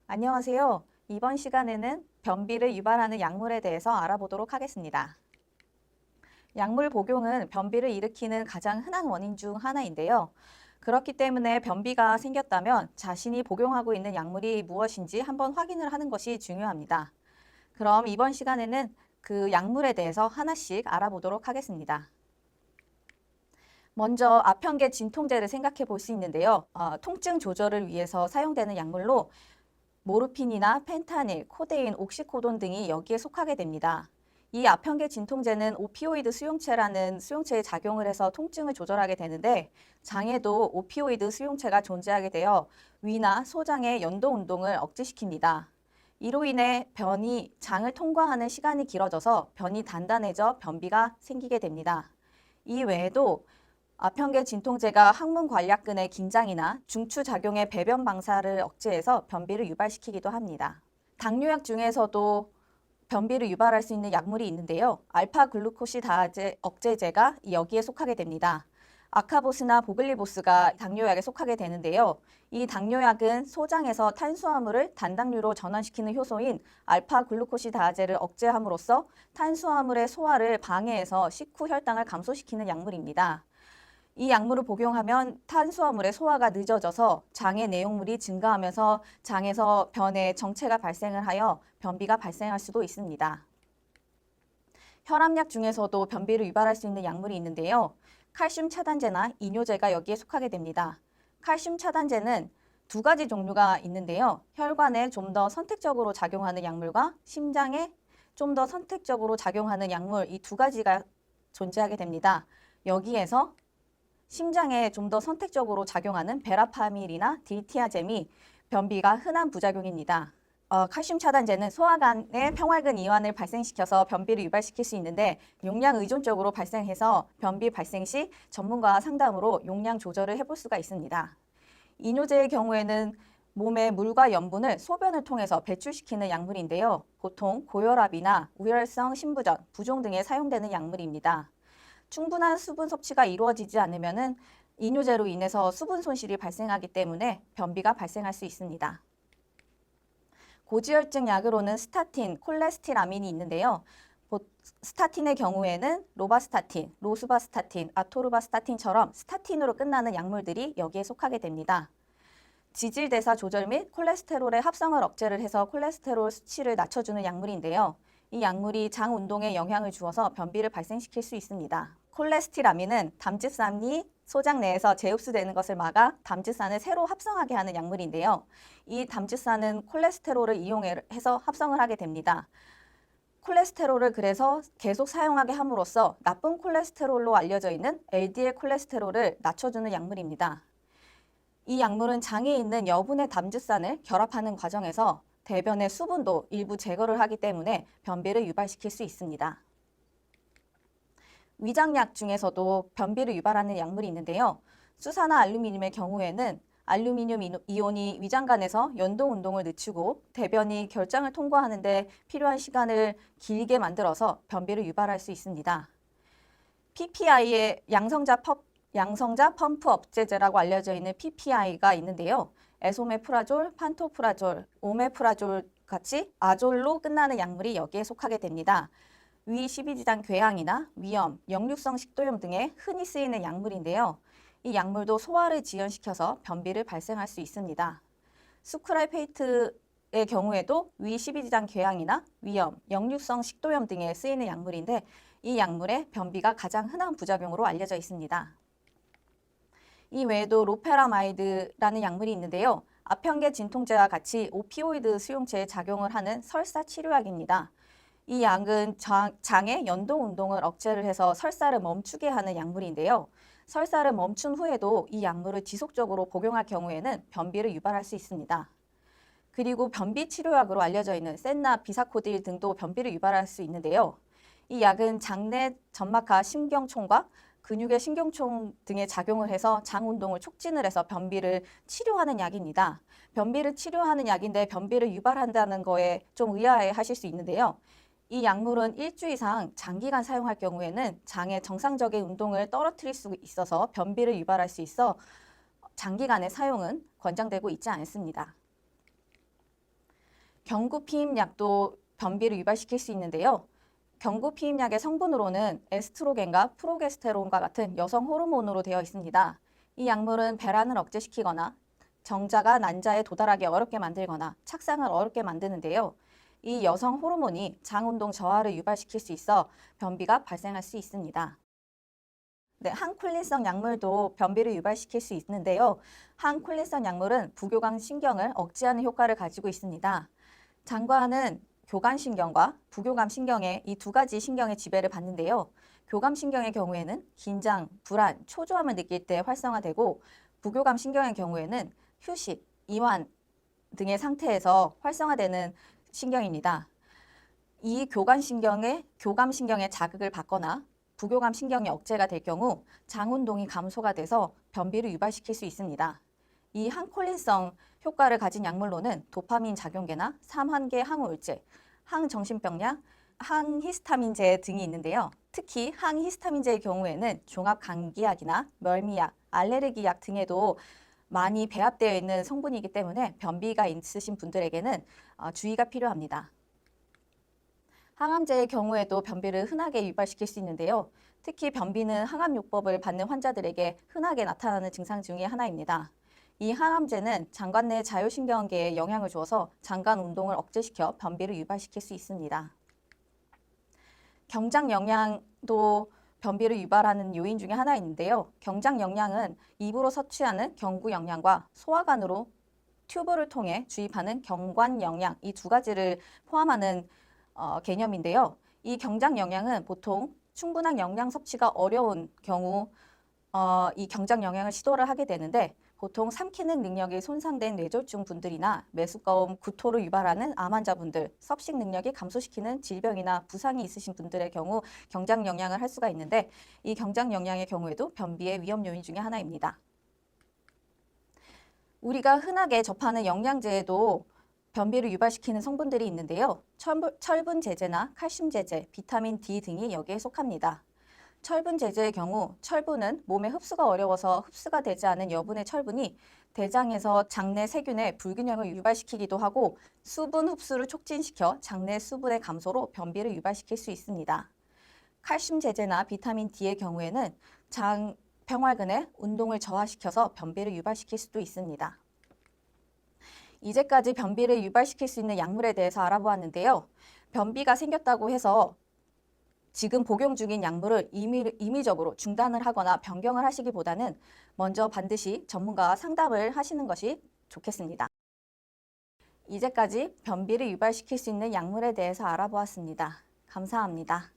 안녕하세요. 이번 시간에는 변비를 유발하는 약물에 대해서 알아보도록 하겠습니다. 약물 복용은 변비를 일으키는 가장 흔한 원인 중 하나인데요. 그렇기 때문에 변비가 생겼다면 자신이 복용하고 있는 약물이 무엇인지 한번 확인을 하는 것이 중요합니다. 그럼 이번 시간에는 그 약물에 대해서 하나씩 알아보도록 하겠습니다. 먼저 아편계 진통제를 생각해 볼 수 있는데요. 통증 조절을 위해서 사용되는 약물로 모르핀이나 펜타닐, 코데인, 옥시코돈 등이 여기에 속하게 됩니다. 이 아편계 진통제는 오피오이드 수용체라는 수용체에 작용을 해서 통증을 조절하게 되는데 장에도 오피오이드 수용체가 존재하게 되어 위나 소장의 연도 운동을 억제시킵니다. 이로 인해 변이 장을 통과하는 시간이 길어져서 변이 단단해져 변비가 생기게 됩니다. 이 외에도 아편계 진통제가 항문 관략근의 긴장이나 중추작용의 배변 방사를 억제해서 변비를 유발시키기도 합니다. 당뇨약 중에서도 변비를 유발할 수 있는 약물이 있는데요. 알파글루코시다제 억제제가 여기에 속하게 됩니다. 아카보스나 보글리보스가 당뇨약에 속하게 되는데요. 이 당뇨약은 소장에서 탄수화물을 단당류로 전환시키는 효소인 알파글루코시다제를 억제함으로써 탄수화물의 소화를 방해해서 식후 혈당을 감소시키는 약물입니다. 이 약물을 복용하면 탄수화물의 소화가 늦어져서 장의 내용물이 증가하면서 장에서 변의 정체가 발생을 하여 변비가 발생할 수도 있습니다. 혈압약 중에서도 변비를 유발할 수 있는 약물이 있는데요. 칼슘 차단제나 이뇨제가 여기에 속하게 됩니다. 칼슘 차단제는 두 가지 종류가 있는데요. 혈관에 좀 더 선택적으로 작용하는 약물과 심장에 좀 더 선택적으로 작용하는 약물, 이 두 가지가 존재하게 됩니다. 여기에서 심장에 좀 더 선택적으로 작용하는 베라파밀이나 딜티아젬이 변비가 흔한 부작용입니다. 칼슘 차단제는 소화관의 평활근 이완을 발생시켜서 변비를 유발시킬 수 있는데 용량 의존적으로 발생해서 변비 발생 시 전문가와 상담으로 용량 조절을 해볼 수가 있습니다. 이뇨제의 경우에는 몸의 물과 염분을 소변을 통해서 배출시키는 약물인데요. 보통 고혈압이나 우혈성 심부전, 부종 등에 사용되는 약물입니다. 충분한 수분 섭취가 이루어지지 않으면 이뇨제로 인해서 수분 손실이 발생하기 때문에 변비가 발생할 수 있습니다. 고지혈증 약으로는 스타틴, 콜레스티라민이 있는데요. 스타틴의 경우에는 로바스타틴, 로수바스타틴, 아토르바스타틴처럼 스타틴으로 끝나는 약물들이 여기에 속하게 됩니다. 지질대사 조절 및 콜레스테롤의 합성을 억제를 해서 콜레스테롤 수치를 낮춰주는 약물인데요. 이 약물이 장 운동에 영향을 주어서 변비를 발생시킬 수 있습니다. 콜레스티라민은 담즙산이 소장 내에서 재흡수되는 것을 막아 담즙산을 새로 합성하게 하는 약물인데요. 이 담즙산은 콜레스테롤을 이용해서 합성을 하게 됩니다. 콜레스테롤을 그래서 계속 사용하게 함으로써 나쁜 콜레스테롤로 알려져 있는 LDL 콜레스테롤을 낮춰주는 약물입니다. 이 약물은 장에 있는 여분의 담즙산을 결합하는 과정에서 대변의 수분도 일부 제거를 하기 때문에 변비를 유발시킬 수 있습니다. 위장약 중에서도 변비를 유발하는 약물이 있는데요. 수사나 알루미늄의 경우에는 알루미늄 이온이 위장관에서 연동 운동을 늦추고 대변이 결장을 통과하는 데 필요한 시간을 길게 만들어서 변비를 유발할 수 있습니다. PPI의 양성자 펌프 억제제라고 알려져 있는 PPI가 있는데요. 에소메프라졸, 판토프라졸, 오메프라졸 같이 아졸로 끝나는 약물이 여기에 속하게 됩니다. 위 십이지장 궤양이나 위염, 역류성 식도염 등에 흔히 쓰이는 약물인데요. 이 약물도 소화를 지연시켜서 변비를 발생할 수 있습니다. 수크랄페이트의 경우에도 위 십이지장 궤양이나 위염, 역류성 식도염 등에 쓰이는 약물인데 이 약물의 변비가 가장 흔한 부작용으로 알려져 있습니다. 이 외에도 로페라마이드라는 약물이 있는데요. 아편계 진통제와 같이 오피오이드 수용체에 작용을 하는 설사 치료약입니다. 이 약은 장의 연동 운동을 억제를 해서 설사를 멈추게 하는 약물인데요. 설사를 멈춘 후에도 이 약물을 지속적으로 복용할 경우에는 변비를 유발할 수 있습니다. 그리고 변비 치료약으로 알려져 있는 센나, 비사코딜 등도 변비를 유발할 수 있는데요. 이 약은 장내 점막하 신경총과 근육의 신경총 등에 작용을 해서 장 운동을 촉진을 해서 변비를 치료하는 약입니다. 변비를 치료하는 약인데 변비를 유발한다는 거에 좀 의아해 하실 수 있는데요. 이 약물은 일주 이상 장기간 사용할 경우에는 장의 정상적인 운동을 떨어뜨릴 수 있어서 변비를 유발할 수 있어 장기간의 사용은 권장되고 있지 않습니다. 경구피임약도 변비를 유발시킬 수 있는데요. 경구피임약의 성분으로는 에스트로겐과 프로게스테론과 같은 여성 호르몬으로 되어 있습니다. 이 약물은 배란을 억제시키거나 정자가 난자에 도달하기 어렵게 만들거나 착상을 어렵게 만드는데요. 이 여성 호르몬이 장운동 저하를 유발시킬 수 있어 변비가 발생할 수 있습니다. 네, 항콜린성 약물도 변비를 유발시킬 수 있는데요. 항콜린성 약물은 부교감 신경을 억제하는 효과를 가지고 있습니다. 장과는 교감신경과 부교감신경의 이 두 가지 신경의 지배를 받는데요. 교감신경의 경우에는 긴장, 불안, 초조함을 느낄 때 활성화되고 부교감신경의 경우에는 휴식, 이완 등의 상태에서 활성화되는 신경입니다. 이 교감신경의 자극을 받거나 부교감신경이 억제가 될 경우 장운동이 감소가 돼서 변비를 유발시킬 수 있습니다. 이 항콜린성 효과를 가진 약물로는 도파민 작용계나 삼환계 항우울제, 항정신병약, 항히스타민제 등이 있는데요. 특히 항히스타민제의 경우에는 종합감기약이나 멀미약, 알레르기약 등에도 많이 배합되어 있는 성분이기 때문에 변비가 있으신 분들에게는 주의가 필요합니다. 항암제의 경우에도 변비를 흔하게 유발시킬 수 있는데요. 특히 변비는 항암요법을 받는 환자들에게 흔하게 나타나는 증상 중에 하나입니다. 이 항암제는 장관 내 자율신경계에 영향을 주어서 장관 운동을 억제시켜 변비를 유발시킬 수 있습니다. 경장영양도 변비를 유발하는 요인 중에 하나인데요. 경장영양은 입으로 섭취하는 경구영양과 소화관으로 튜브를 통해 주입하는 경관영양 이 두 가지를 포함하는 개념인데요. 이 경장영양은 보통 충분한 영양 섭취가 어려운 경우 이 경장영양을 시도를 하게 되는데 보통 삼키는 능력이 손상된 뇌졸중 분들이나 메스꺼움, 구토를 유발하는 암 환자분들, 섭식 능력이 감소시키는 질병이나 부상이 있으신 분들의 경우 경장영양을 할 수가 있는데 이 경장영양의 경우에도 변비의 위험 요인 중에 하나입니다. 우리가 흔하게 접하는 영양제에도 변비를 유발시키는 성분들이 있는데요. 철분 제제나 칼슘 제제, 비타민 D 등이 여기에 속합니다. 철분 제제의 경우 철분은 몸에 흡수가 어려워서 흡수가 되지 않은 여분의 철분이 대장에서 장내 세균의 불균형을 유발시키기도 하고 수분 흡수를 촉진시켜 장내 수분의 감소로 변비를 유발시킬 수 있습니다. 칼슘 제제나 비타민 D의 경우에는 장 평활근의 운동을 저하시켜서 변비를 유발시킬 수도 있습니다. 이제까지 변비를 유발시킬 수 있는 약물에 대해서 알아보았는데요. 변비가 생겼다고 해서 지금 복용 중인 약물을 임의적으로 중단을 하거나 변경을 하시기보다는 먼저 반드시 전문가와 상담을 하시는 것이 좋겠습니다. 이제까지 변비를 유발시킬 수 있는 약물에 대해서 알아보았습니다. 감사합니다.